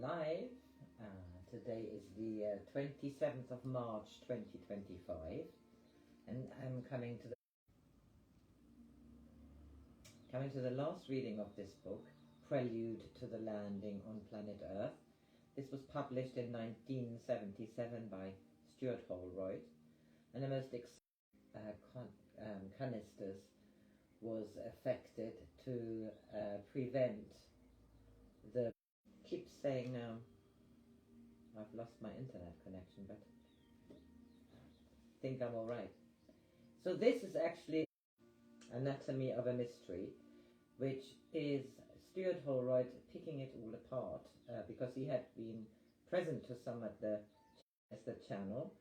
live. Today is the 27th of March 2025, and I'm coming to the last reading of this book, Prelude to the Landing on Planet Earth. This was published in 1977 by Stuart Holroyd, and the most canisters was affected to prevent the... Keep saying now, I've lost my internet connection, but I think I'm all right. So this is actually Anatomy of a Mystery, which is Stuart Holroyd picking it all apart because he had been present to some at the channel,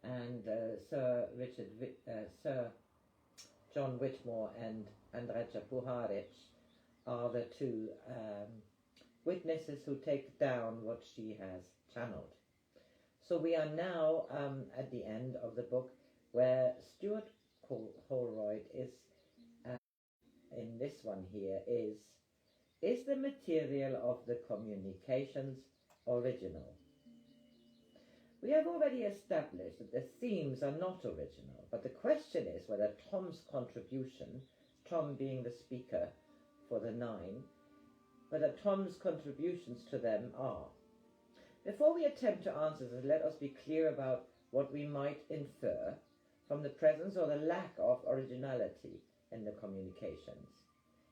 and Sir John Whitmore and Andrija Puharich are the two witnesses who take down what she has channeled. So we are now at the end of the book, where Stuart Holroyd is, in this one here, is the material of the communications original? We have already established that the themes are not original, but the question is whether Tom's contribution, Tom being the speaker for the 9, whether Tom's contributions to them are. Before we attempt to answer this, let us be clear about what we might infer from the presence or the lack of originality in the communications.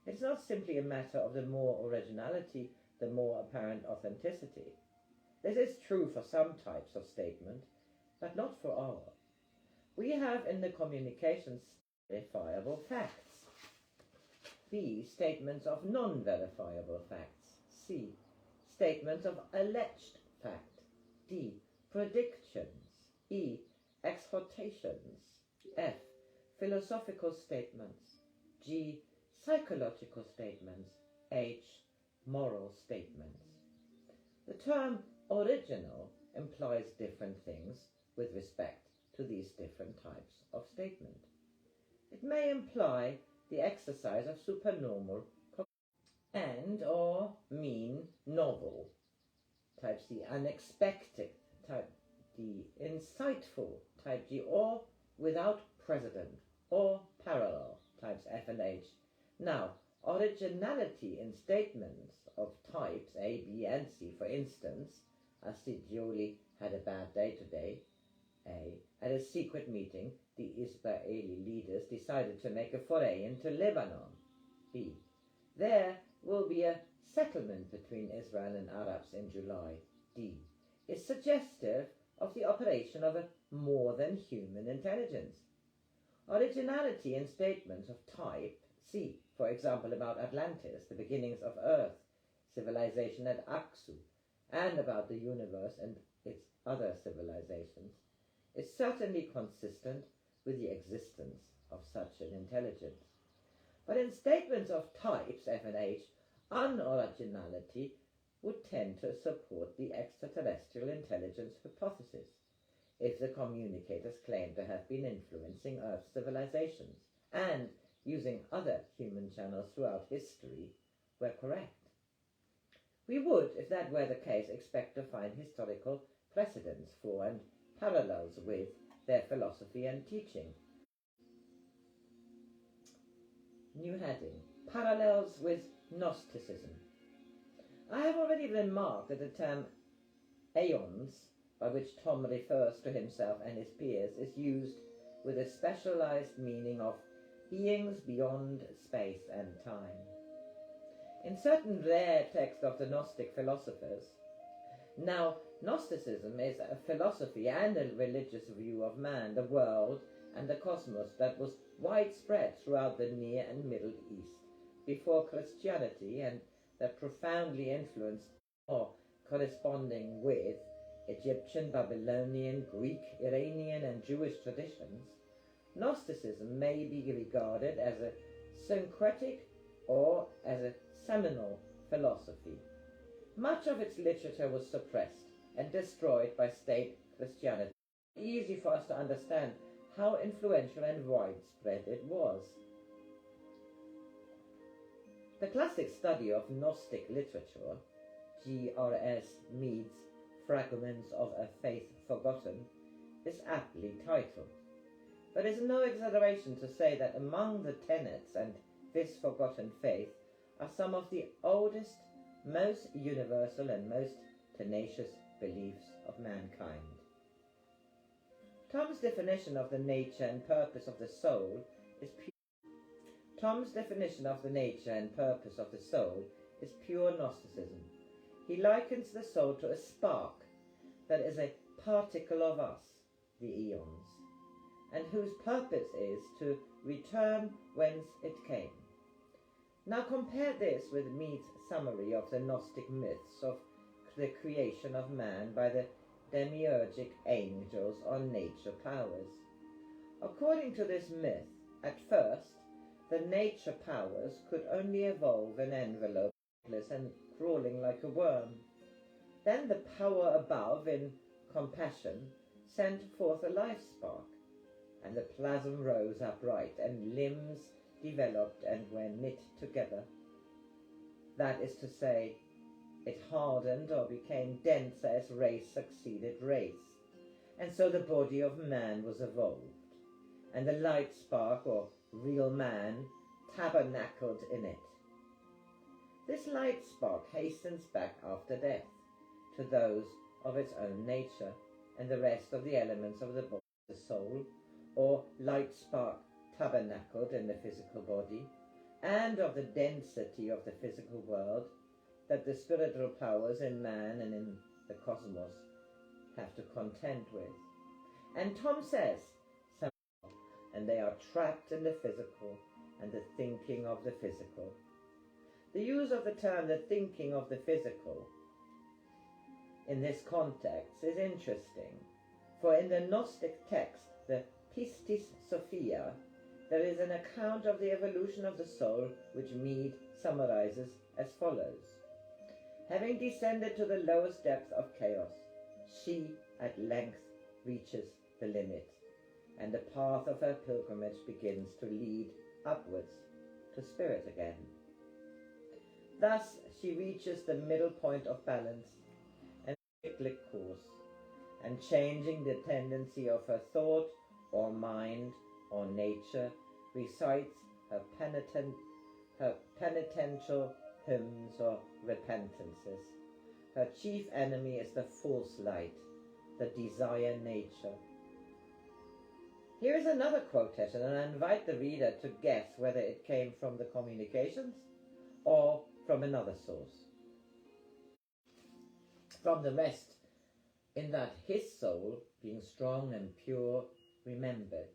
It's not simply a matter of the more originality, the more apparent authenticity. This is true for some types of statement, but not for all. We have in the communications verifiable facts. B. Statements of non-verifiable facts. C. Statements of alleged fact. D. Predictions. E. Exhortations. F. Philosophical statements. G. Psychological statements. H. Moral statements. The term original implies different things with respect to these different types of statement. It may imply the exercise of supernormal and or mean novel, type C, unexpected, type D, insightful, type G, or without precedent, or parallel, types F and H. Now, originality in statements of types A, B, and C, for instance, Jolie had a bad day today, A. At a secret meeting, the Israeli leaders decided to make a foray into Lebanon, B. There will be a settlement between Israel and Arabs in July, D. Is suggestive of the operation of a more than human intelligence. Originality in statements of type C, for example about Atlantis, the beginnings of Earth, civilization at Aksu, and about the universe and its other civilizations, is certainly consistent with the existence of such an intelligence. But in statements of types F and H, unoriginality would tend to support the extraterrestrial intelligence hypothesis, if the communicators claim to have been influencing Earth's civilizations and using other human channels throughout history were correct. We would, if that were the case, expect to find historical precedents for and parallels with their philosophy and teaching. New heading: Parallels with Gnosticism. I have already remarked that the term aeons, by which Tom refers to himself and his peers, is used with a specialized meaning of beings beyond space and time. In certain rare texts of the Gnostic philosophers, now Gnosticism is a philosophy and a religious view of man, the world, and the cosmos that was widespread throughout the Near and Middle East before Christianity, and that profoundly influenced or corresponding with Egyptian, Babylonian, Greek, Iranian, and Jewish traditions. Gnosticism may be regarded as a syncretic or as a seminal philosophy. Much of its literature was suppressed and destroyed by state Christianity. It's easy for us to understand how influential and widespread it was. The classic study of Gnostic literature G.R.S. Mead's Fragments of a Faith Forgotten, is aptly titled. But it is no exaggeration to say that among the tenets and this forgotten faith are some of the oldest, most universal and most tenacious beliefs of mankind. Tom's definition of the nature and purpose of the soul is pure Gnosticism. He likens the soul to a spark that is a particle of us, the eons, and whose purpose is to return whence it came. Now compare this with Mead's summary of the Gnostic myths of the creation of man by the demiurgic angels or nature powers. According to this myth, at first, the nature powers could only evolve an envelope and crawling like a worm. Then the power above, in compassion, sent forth a life spark, and the plasm rose upright, and limbs developed and were knit together. That is to say, it hardened or became denser as race succeeded race, and so the body of man was evolved, and the light spark, or real man, tabernacled in it. This light spark hastens back after death to those of its own nature, and the rest of the elements of the body, the soul, or light spark tabernacled in the physical body, and of the density of the physical world that the spiritual powers in man and in the cosmos have to contend with. And Tom says, and they are trapped in the physical and the thinking of the physical. The use of the term the thinking of the physical in this context is interesting, for in the Gnostic text, the Pistis Sophia, there is an account of the evolution of the soul which Mead summarizes as follows. Having descended to the lowest depth of chaos, she at length reaches the limit, and the path of her pilgrimage begins to lead upwards to spirit again. Thus she reaches the middle point of balance and cyclic course, and changing the tendency of her thought or mind or nature, recites her penitential hymns or repentances. Her chief enemy is the false light, the desire nature. Here is another quotation, and I invite the reader to guess whether it came from the communications or from another source. From the rest, in that his soul, being strong and pure, remembered.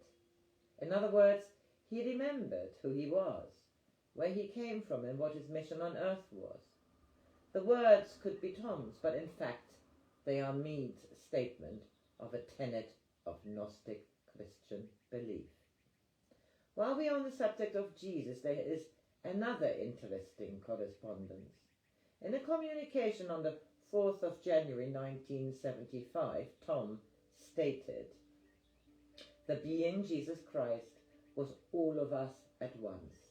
In other words, he remembered who he was, where he came from, and what his mission on earth was. The words could be Tom's, but in fact they are Mead's statement of a tenet of Gnostic Christian belief. While we are on the subject of Jesus, there is another interesting correspondence. In a communication on the 4th of January 1975, Tom stated, "The being Jesus Christ was all of us at once.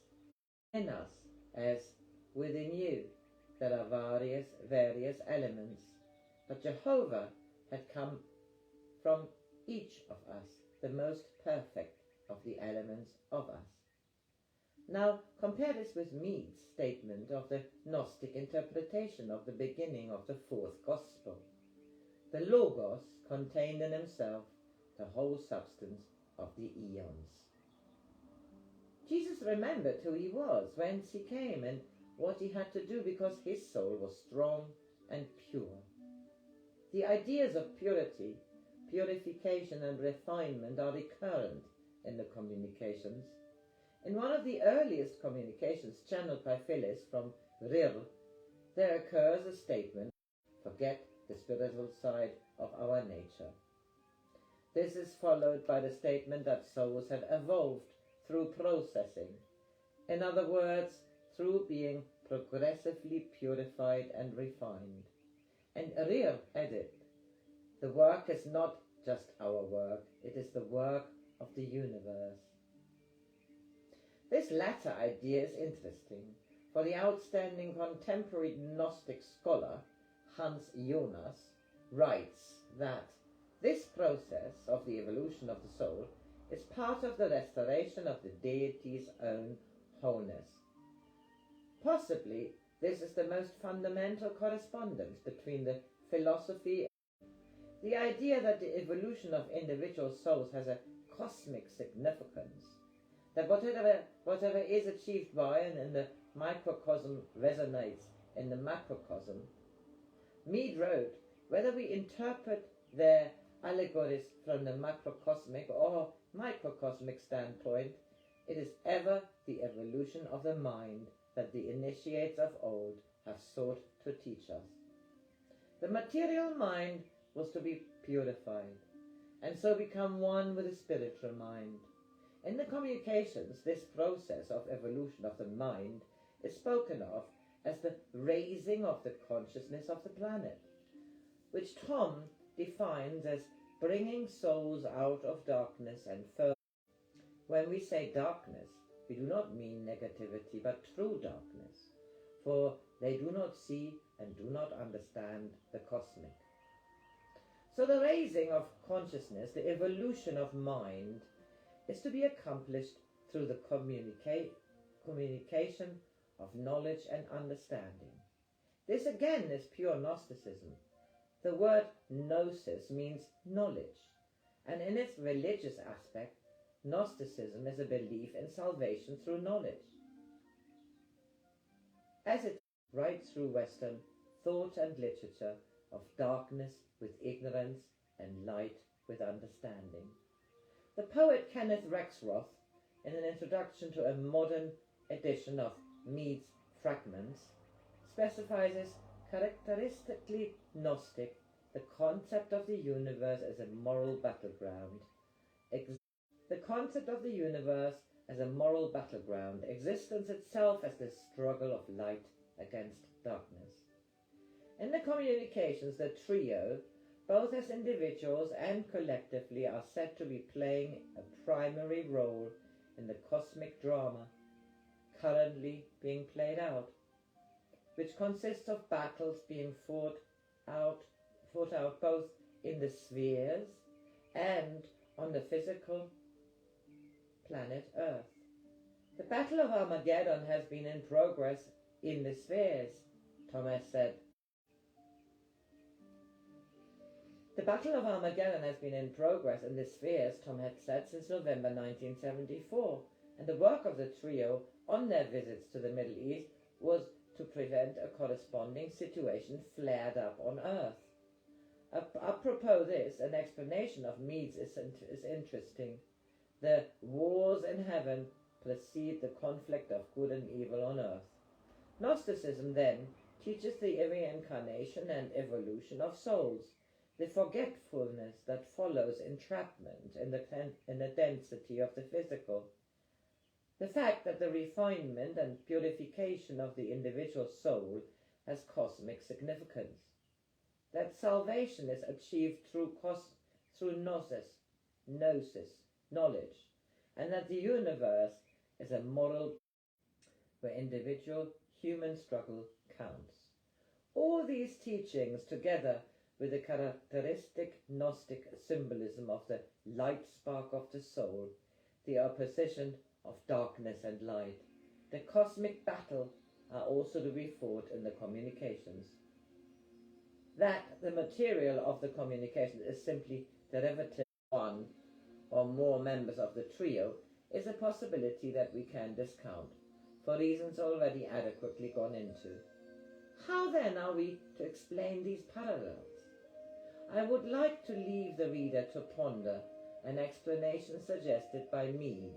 In us, as within you, there are various elements, but Jehovah had come from each of us, the most perfect of the elements of us." Now compare this with Mead's statement of the Gnostic interpretation of the beginning of the fourth Gospel. The Logos contained in himself the whole substance of the eons. Jesus remembered who he was, whence he came, and what he had to do, because his soul was strong and pure. The ideas of purity, purification and refinement are recurrent in the communications. In one of the earliest communications channeled by Phyllis from Rir, there occurs a statement, "Forget the spiritual side of our nature." This is followed by the statement that souls have evolved through processing. In other words, through being progressively purified and refined. And Rir added, "The work is not just our work, it is the work of the universe." This latter idea is interesting, for the outstanding contemporary Gnostic scholar Hans Jonas, writes that this process of the evolution of the soul is part of the restoration of the deity's own wholeness. Possibly, this is the most fundamental correspondence between the philosophy. The idea that the evolution of individual souls has a cosmic significance, that whatever is achieved by and in the microcosm resonates in the macrocosm. Mead wrote, whether we interpret their allegories from the macrocosmic or microcosmic standpoint, it is ever the evolution of the mind that the initiates of old have sought to teach us. The material mind was to be purified, and so become one with the spiritual mind. In the communications, this process of evolution of the mind is spoken of as the raising of the consciousness of the planet, which Tom defines as bringing souls out of darkness and further. When we say darkness, we do not mean negativity, but true darkness, for they do not see and do not understand the cosmic. So the raising of consciousness, the evolution of mind, is to be accomplished through the communication of knowledge and understanding. This again is pure Gnosticism. The word gnosis means knowledge, and in its religious aspect, Gnosticism is a belief in salvation through knowledge. As it right through Western thought and literature of darkness with ignorance and light with understanding. The poet Kenneth Rexroth, in an introduction to a modern edition of Mead's Fragments, specifies as characteristically Gnostic the concept of the universe as a moral battleground. The concept of the universe as a moral battleground, existence itself as the struggle of light against darkness. In the communications, the trio, both as individuals and collectively, are said to be playing a primary role in the cosmic drama currently being played out, which consists of battles being fought out both in the spheres and on the physical planet Earth. The Battle of Armageddon has been in progress in the spheres, Thomas said. The Battle of Armageddon has been in progress in the spheres, Tom had said, since November 1974, and the work of the trio on their visits to the Middle East was to prevent a corresponding situation flared up on Earth. Apropos this, an explanation of Mead's is interesting. The wars in heaven precede the conflict of good and evil on Earth. Gnosticism then teaches the reincarnation and evolution of souls, the forgetfulness that follows entrapment in the density of the physical. The fact that the refinement and purification of the individual soul has cosmic significance. That salvation is achieved through gnosis, knowledge, and that the universe is a moral where individual human struggle counts. All these teachings, together with the characteristic Gnostic symbolism of the light spark of the soul, the opposition of darkness and light, the cosmic battle, are also to be fought in the communications. That the material of the communication is simply derivative of one or more members of the trio is a possibility that we can discount, for reasons already adequately gone into. How then are we to explain these parallels? I would like to leave the reader to ponder an explanation suggested by Mead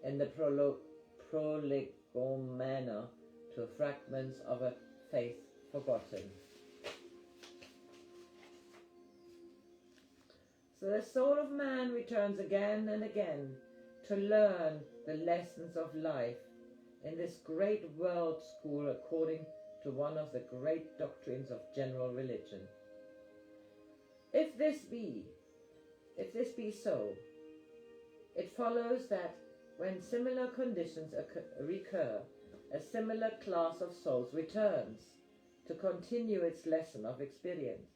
in the Prolegomena to Fragments of a Faith Forgotten. So the soul of man returns again and again to learn the lessons of life in this great world school according to one of the great doctrines of general religion. If this be so, it follows that when similar conditions recur, a similar class of souls returns, to continue its lesson of experience.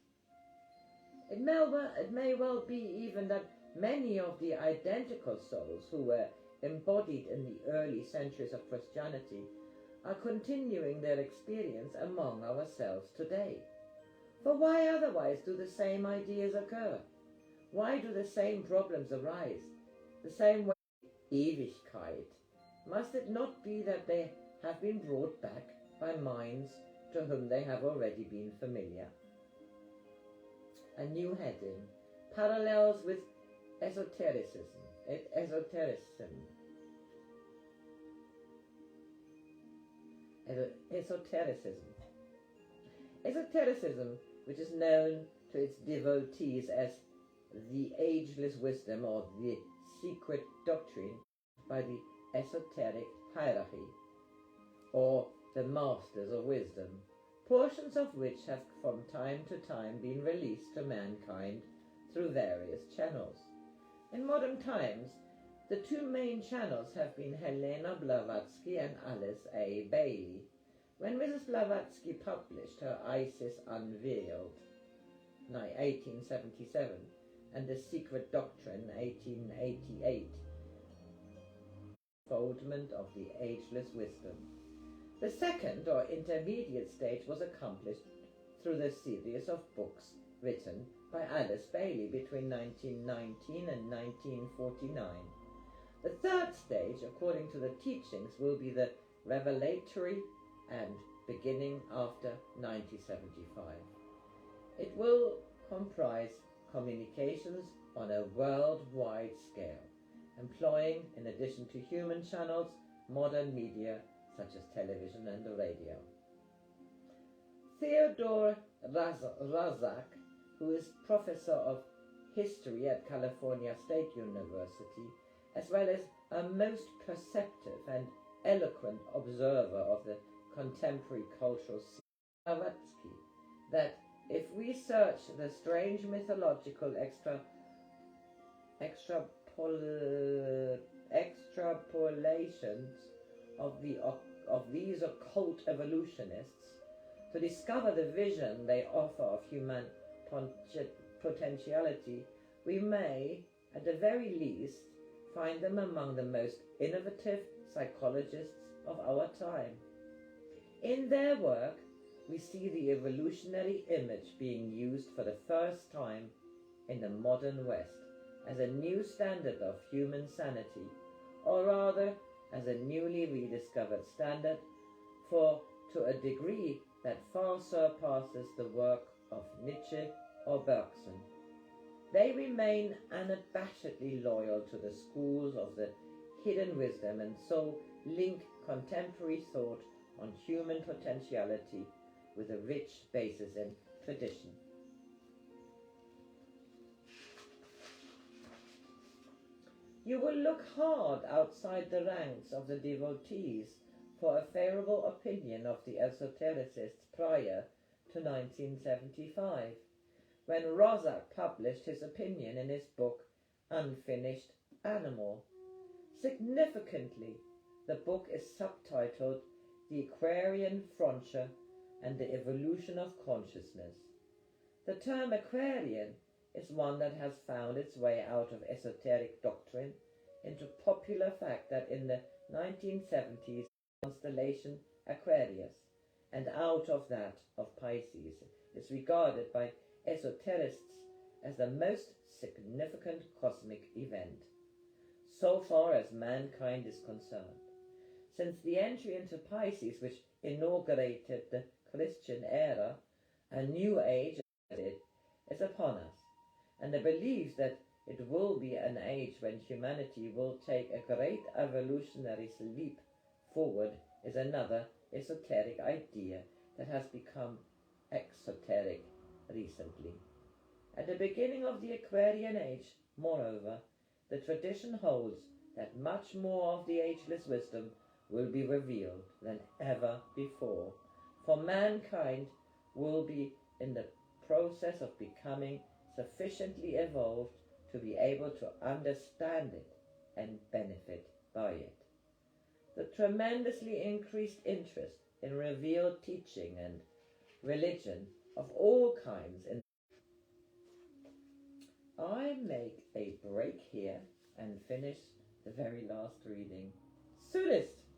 It may well be even that many of the identical souls who were embodied in the early centuries of Christianity are continuing their experience among ourselves today. For why otherwise do the same ideas occur? Why do the same problems arise? The same way, Ewigkeit. Must it not be that they have been brought back by minds to whom they have already been familiar? A new heading, parallels with esotericism. Esotericism, which is known to its devotees as the ageless wisdom or the secret doctrine by the esoteric hierarchy, or the masters of wisdom, portions of which have from time to time been released to mankind through various channels. In modern times, the two main channels have been Helena Blavatsky and Alice A. Bailey. When Mrs. Blavatsky published her Isis Unveiled, 1877, and The Secret Doctrine, 1888, unfoldment of the ageless wisdom. The second, or intermediate stage, was accomplished through the series of books written by Alice Bailey between 1919 and 1949. The third stage, according to the teachings, will be the revelatory and beginning after 1975. It will comprise communications on a worldwide scale, employing, in addition to human channels, modern media such as television and the radio. Theodore Razak, who is professor of history at California State University, as well as a most perceptive and eloquent observer of the contemporary cultural scene, Blavatsky, that if we search the strange mythological extrapolations of these occult evolutionists to discover the vision they offer of human potentiality, we may, at the very least, find them among the most innovative psychologists of our time. In their work, we see the evolutionary image being used for the first time in the modern West as a new standard of human sanity, or rather as a newly rediscovered standard, for to a degree that far surpasses the work of Nietzsche or Bergson. They remain unabashedly loyal to the schools of the hidden wisdom, and so link contemporary thought on human potentiality with a rich basis in tradition. You will look hard outside the ranks of the devotees for a favorable opinion of the esotericists prior to 1975, when Rozak published his opinion in his book Unfinished Animal. Significantly, the book is subtitled The Aquarian Frontier and the Evolution of Consciousness. The term Aquarian is one that has found its way out of esoteric doctrine into popular fact that in the 1970s, constellation Aquarius, and out of that of Pisces, is regarded by esoterists as the most significant cosmic event, so far as mankind is concerned. Since the entry into Pisces, which inaugurated the Christian era, a new age is upon us, and the belief that it will be an age when humanity will take a great evolutionary leap forward is another esoteric idea that has become exoteric recently. At the beginning of the Aquarian age, moreover, the tradition holds that much more of the ageless wisdom will be revealed than ever before, for mankind will be in the process of becoming sufficiently evolved to be able to understand it and benefit by it. The tremendously increased interest in revealed teaching and religion of all kinds. And I make a break here and finish the very last reading soonest.